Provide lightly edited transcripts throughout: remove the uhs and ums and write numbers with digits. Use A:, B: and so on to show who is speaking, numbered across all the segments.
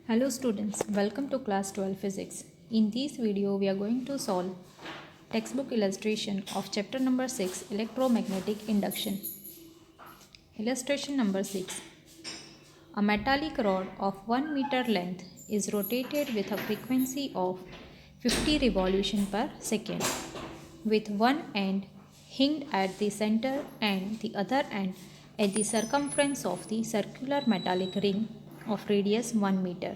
A: Hello students, welcome to class 12 physics. In this video we are going to solve textbook illustration of chapter number 6 electromagnetic induction. Illustration number 6. A metallic rod of 1 meter length is rotated with a frequency of 50 revolution per second, with one end hinged at the center and the other end at the circumference of the circular metallic ring of radius 1 meter,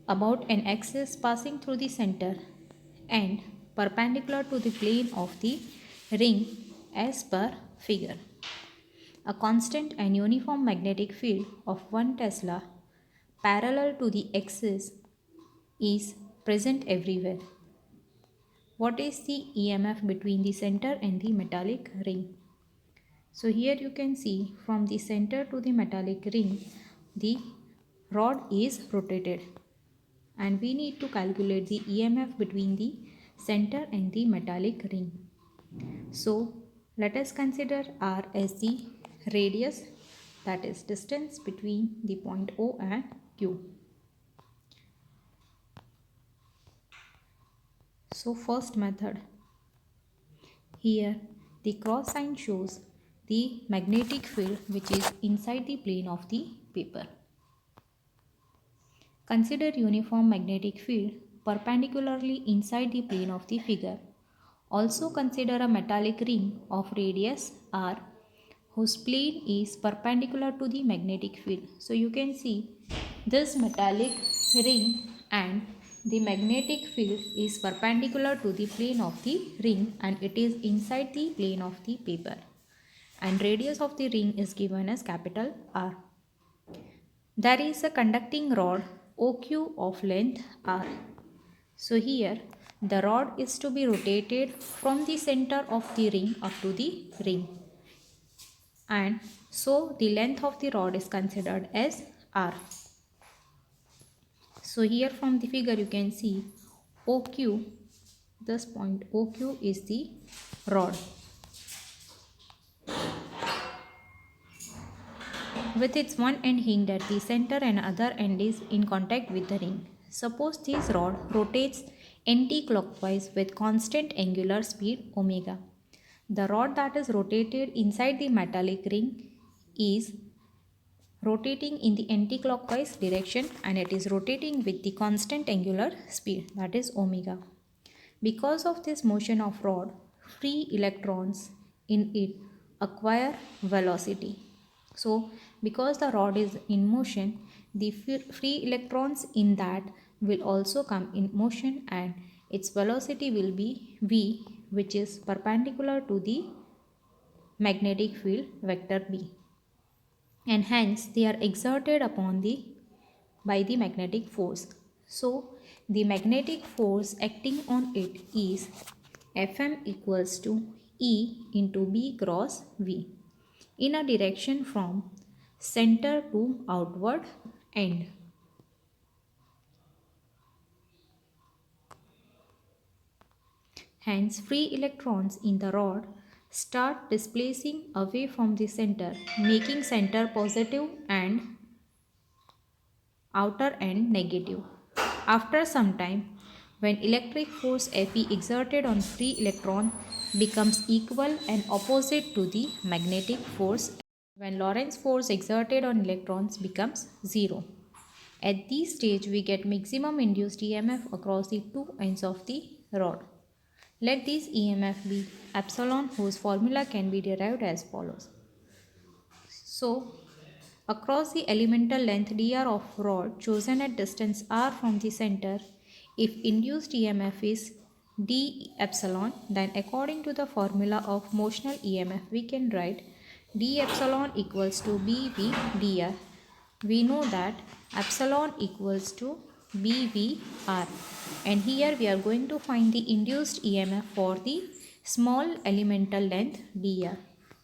A: about an axis passing through the center and perpendicular to the plane of the ring as per figure. A constant and uniform magnetic field of 1 Tesla parallel to the axis is present everywhere. What is the EMF between the center and the metallic ring? So here you can see from the center to the metallic ring, the rod is rotated, and we need to calculate the EMF between the center and the metallic ring. So let us consider R as the radius, that is distance between the point O and Q. So first method, here the cross sign shows the magnetic field which is inside the plane of the paper. Consider uniform magnetic field perpendicularly inside the plane of the figure. Also consider a metallic ring of radius r whose plane is perpendicular to the magnetic field. So you can see this metallic ring and the magnetic field is perpendicular to the plane of the ring and it is inside the plane of the paper, and radius of the ring is given as capital R. There is a conducting rod OQ of length R. So here the rod is to be rotated from the center of the ring up to the ring, and so the length of the rod is considered as R. So here from the figure you can see OQ, this point OQ is the rod with its one end hinged at the center and other end is in contact with the ring. Suppose this rod rotates anti-clockwise with constant angular speed omega. The rod that is rotated inside the metallic ring is rotating in the anti-clockwise direction and it is rotating with the constant angular speed, that is omega. Because of this motion of rod, free electrons in it acquire velocity. So because the rod is in motion, the free electrons in that will also come in motion and its velocity will be v, which is perpendicular to the magnetic field vector B, and hence they are exerted upon by the magnetic force. So the magnetic force acting on it is Fm equals to E into B cross V in a direction from center to outward end. Hence free electrons in the rod start displacing away from the center, making center positive and outer end negative. After some time, when electric force Fe exerted on free electron becomes equal and opposite to the magnetic force, when Lorentz force exerted on electrons becomes 0. At this stage, we get maximum induced EMF across the two ends of the rod. Let this EMF be epsilon, whose formula can be derived as follows. So, across the elemental length dr of rod chosen at distance r from the center, if induced EMF is d epsilon, then according to the formula of motional EMF, we can write d epsilon equals to bv dr. We know that epsilon equals to bvr, and here we are going to find the induced EMF for the small elemental length dr.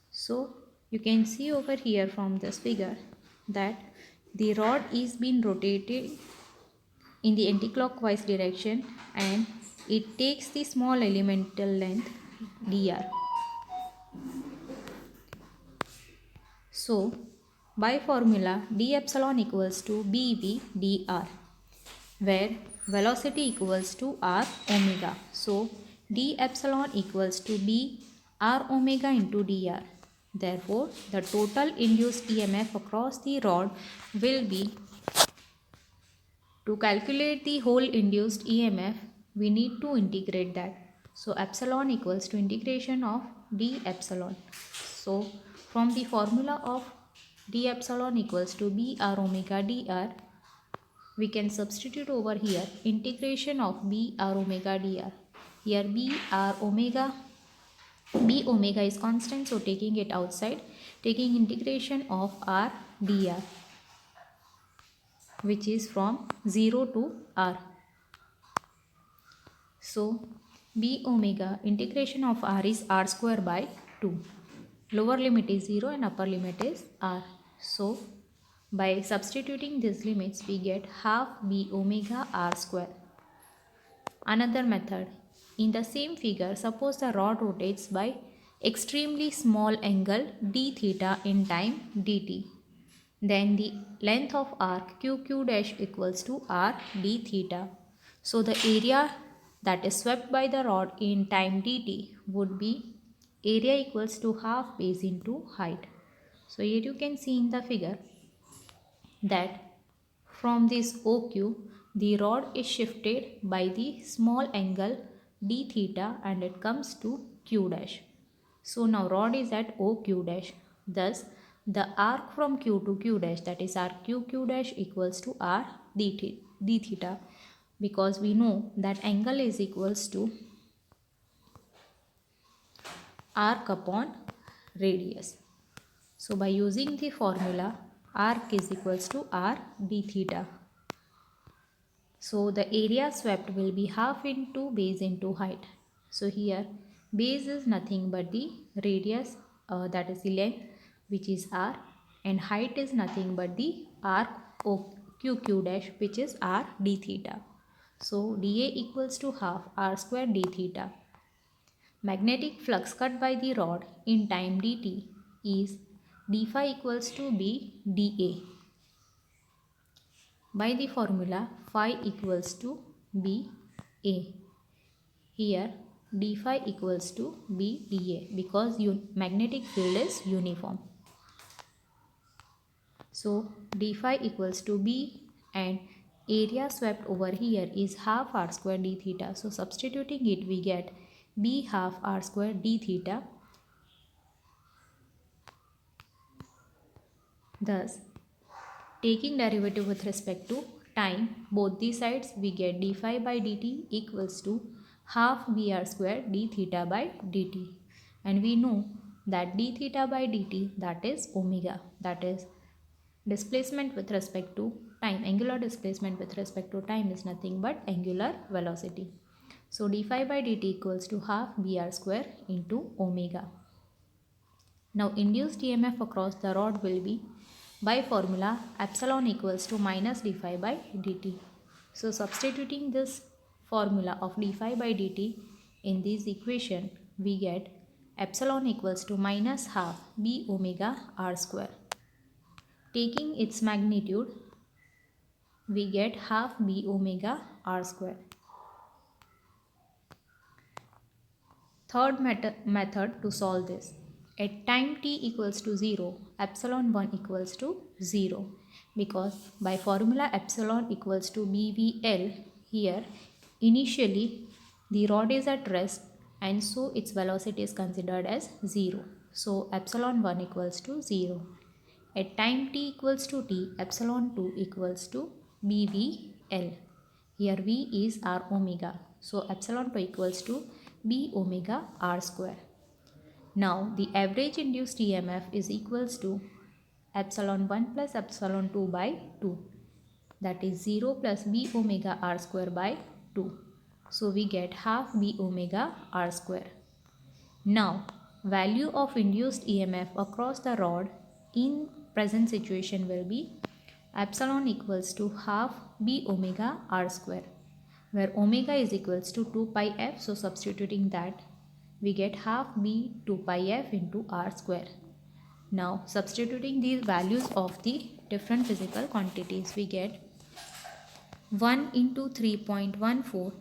A: So you can see over here from this figure that the rod is being rotated in the anticlockwise direction and it takes the small elemental length dr. So by formula d epsilon equals to bv dr, where velocity equals to r omega. So d epsilon equals to b r omega into dr. Therefore, the total induced EMF across the rod will be, to calculate the whole induced EMF, we need to integrate that. So epsilon equals to integration of d epsilon. So from the formula of d epsilon equals to b r omega dr, we can substitute over here integration of b r omega dr. Here b omega is constant, so taking it outside, taking integration of r dr, which is from 0 to r. So b omega integration of r is r square by 2. Lower limit is 0 and upper limit is r. So by substituting these limits, we get half b omega r square. Another method. In the same figure, suppose the rod rotates by extremely small angle d theta in time dt. Then the length of arc QQ dash equals to r d theta. So the area that is swept by the rod in time dt would be area equals to half base into height. So here you can see in the figure that from this OQ, the rod is shifted by the small angle d theta and it comes to Q dash. So now rod is at OQ dash. Thus, the arc from Q to Q dash, that is arc QQ dash equals to r d theta, because we know that angle is equals to arc upon radius. So by using the formula, arc is equals to r d theta. So the area swept will be half into base into height. So here base is nothing but the radius, that is the length, which is r, and height is nothing but the arc QQ dash, which is r d theta. So dA equals to half r square d theta. Magnetic flux cut by the rod in time dt is d phi equals to b dA. By the formula phi equals to b a. Here d phi equals to b dA because magnetic field is uniform. So d phi equals to b and area swept over here is half r square d theta. So substituting it, we get b half r square d theta. Thus, taking derivative with respect to time, both the sides, we get d phi by dt equals to half br square d theta by dt. And we know that d theta by dt, that is omega, that is displacement with respect to time. Angular displacement with respect to time is nothing but angular velocity. So d phi by dt equals to half br square into omega. Now induced EMF across the rod will be, by formula, epsilon equals to minus d phi by dt. So substituting this formula of d phi by dt in this equation, we get epsilon equals to minus half b omega r square. Taking its magnitude, we get half b omega r square. Third method to solve this. At time t equals to 0, epsilon 1 equals to 0, because by formula epsilon equals to bvl, here initially the rod is at rest and so its velocity is considered as 0. So epsilon 1 equals to 0. At time t equals to t, epsilon 2 equals to bvl. Here v is r omega. So epsilon 2 equals to b omega r square. Now the average induced EMF is equals to epsilon 1 plus epsilon 2 by 2. That is 0 plus b omega r square by 2. So we get half b omega r square. Now value of induced EMF across the rod in present situation will be epsilon equals to half b omega r square, where omega is equals to 2 pi f. So substituting that, we get half b 2 pi f into r square. Now substituting these values of the different physical quantities, we get 1 into 3.14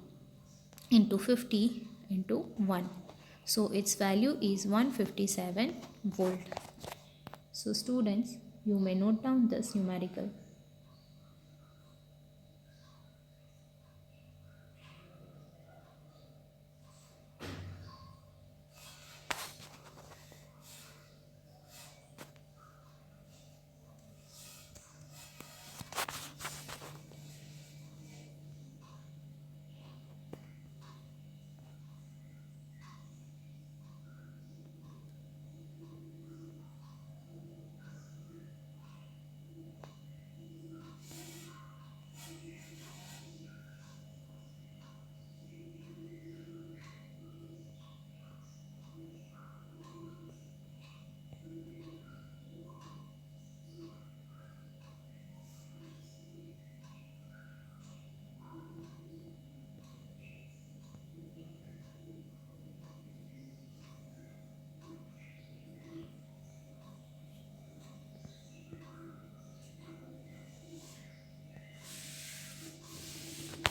A: into 50 into 1. So its value is 157 volt. So students, you may note down this numerical.